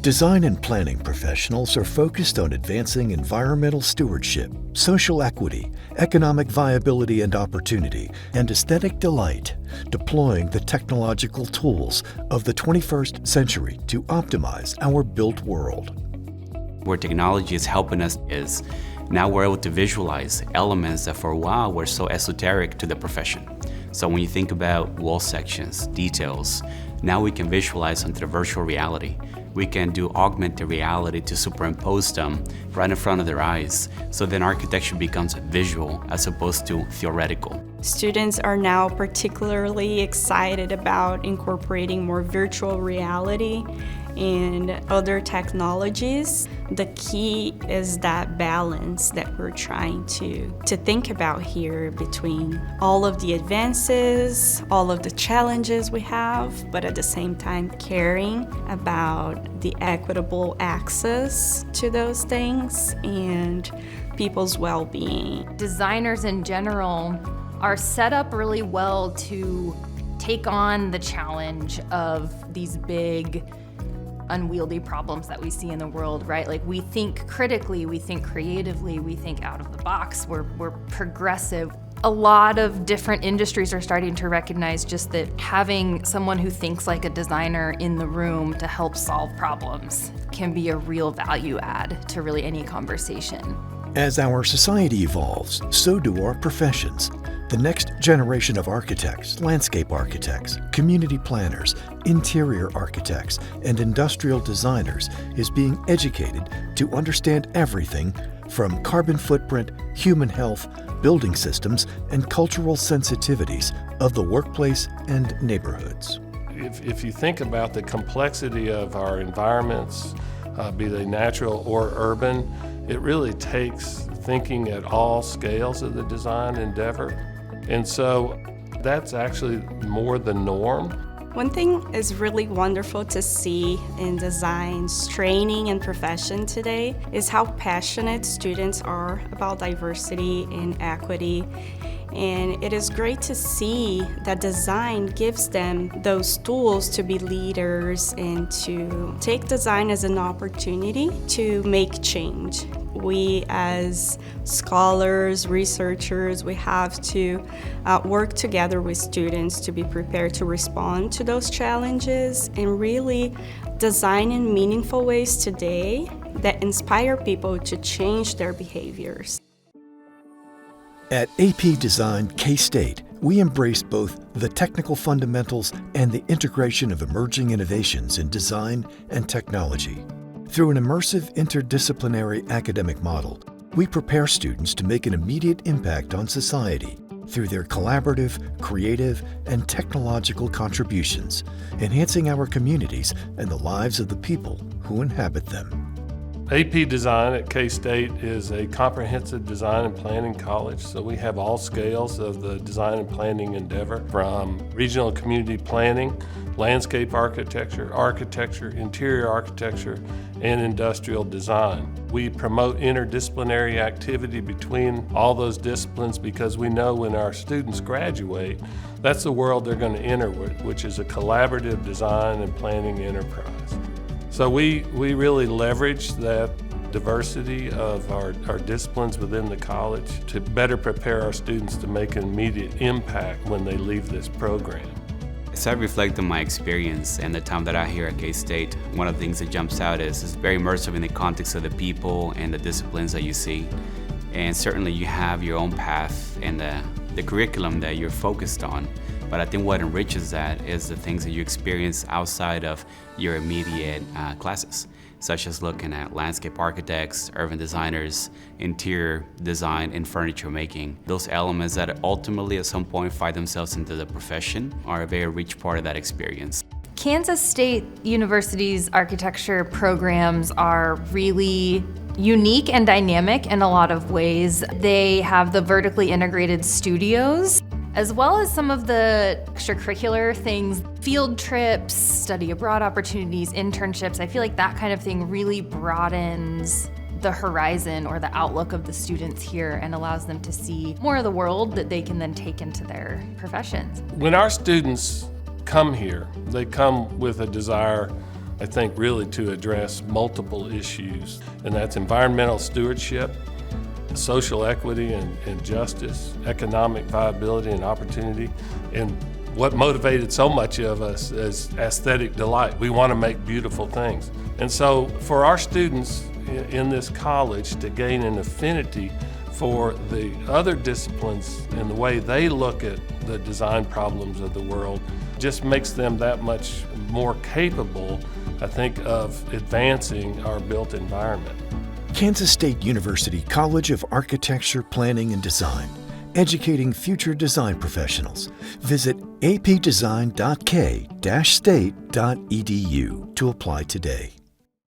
Design and planning professionals are focused on advancing environmental stewardship, social equity, economic viability and opportunity, and aesthetic delight, deploying the technological tools of the 21st century to optimize our built world. Where technology is helping us is now we're able to visualize elements that for a while were so esoteric to the profession. So when you think about wall sections, details, now we can visualize onto the virtual reality. We can do augmented reality to superimpose them right in front of their eyes. So then architecture becomes visual as opposed to theoretical. Students are now particularly excited about incorporating more virtual reality and other technologies. The key is that balance that we're trying to think about here between all of the advances, all of the challenges we have, but at the same time caring about the equitable access to those things and people's well-being. Designers in general are set up really well to take on the challenge of these big, unwieldy problems that we see in the world, right? Like, we think critically, we think creatively, we think out of the box, we're progressive. A lot of different industries are starting to recognize just that having someone who thinks like a designer in the room to help solve problems can be a real value add to really any conversation. As our society evolves, so do our professions. The next generation of architects, landscape architects, community planners, interior architects, and industrial designers is being educated to understand everything from carbon footprint, human health, building systems, and cultural sensitivities of the workplace and neighborhoods. If you think about the complexity of our environments, be they natural or urban, it really takes thinking at all scales of the design endeavor. And so that's actually more the norm. One thing is really wonderful to see in design's training and profession today is how passionate students are about diversity and equity. And it is great to see that design gives them those tools to be leaders and to take design as an opportunity to make change. We as scholars, researchers, we have to work together with students to be prepared to respond to those challenges and really design in meaningful ways today that inspire people to change their behaviors. At APDesign K-State, we embrace both the technical fundamentals and the integration of emerging innovations in design and technology. Through an immersive interdisciplinary academic model, we prepare students to make an immediate impact on society through their collaborative, creative, and technological contributions, enhancing our communities and the lives of the people who inhabit them. APDesign at K-State is a comprehensive design and planning college, so we have all scales of the design and planning endeavor, from regional community planning, landscape architecture, interior architecture, and industrial design. We promote interdisciplinary activity between all those disciplines because we know when our students graduate, that's the world they're going to enter with, which is a collaborative design and planning enterprise. So we really leverage that diversity of our disciplines within the college to better prepare our students to make an immediate impact when they leave this program. As I reflect on my experience and the time that I here at K-State, one of the things that jumps out is it's very immersive in the context of the people and the disciplines that you see. And certainly you have your own path and the curriculum that you're focused on. But I think what enriches that is the things that you experience outside of your immediate classes, such as looking at landscape architects, urban designers, interior design, and furniture making. Those elements that ultimately at some point find themselves into the profession are a very rich part of that experience. Kansas State University's architecture programs are really unique and dynamic in a lot of ways. They have the vertically integrated studios, as well as some of the extracurricular things, field trips, study abroad opportunities, internships. I feel like that kind of thing really broadens the horizon or the outlook of the students here and allows them to see more of the world that they can then take into their professions. When our students come here, they come with a desire I think really to address multiple issues, and that's environmental stewardship, social equity and justice, economic viability and opportunity, and what motivated so much of us is aesthetic delight. We want to make beautiful things. And so for our students in this college to gain an affinity for the other disciplines and the way they look at the design problems of the world just makes them that much more capable, I think, of advancing our built environment. Kansas State University College of Architecture, Planning, and Design, educating future design professionals. Visit apdesign.k-state.edu to apply today.